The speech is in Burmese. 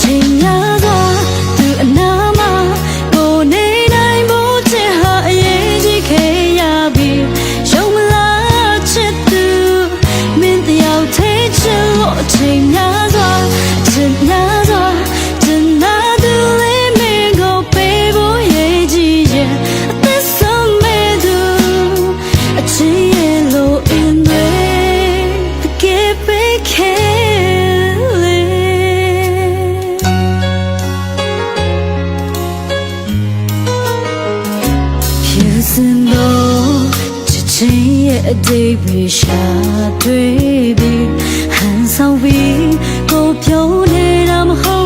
ချိန်များစွာသူအနာမှာကိုနေနိုင်ဖို့ချစ်ဟာအရေးကြီးခဲ့ရပြီရုံမလားချစ်သူမင်းတယောက်ထဲချစ်လို့အချိန်များစွာချစ်များစွာချစ်နာသူလေးမင်းကိုပေးဖို့ရေးကြီးရဲ့အသက်ဆုံးမဲ့သူအချစ်ရဲ့လို့အင်းတွေ Give me a day we shall baby hands on we go pure I'm home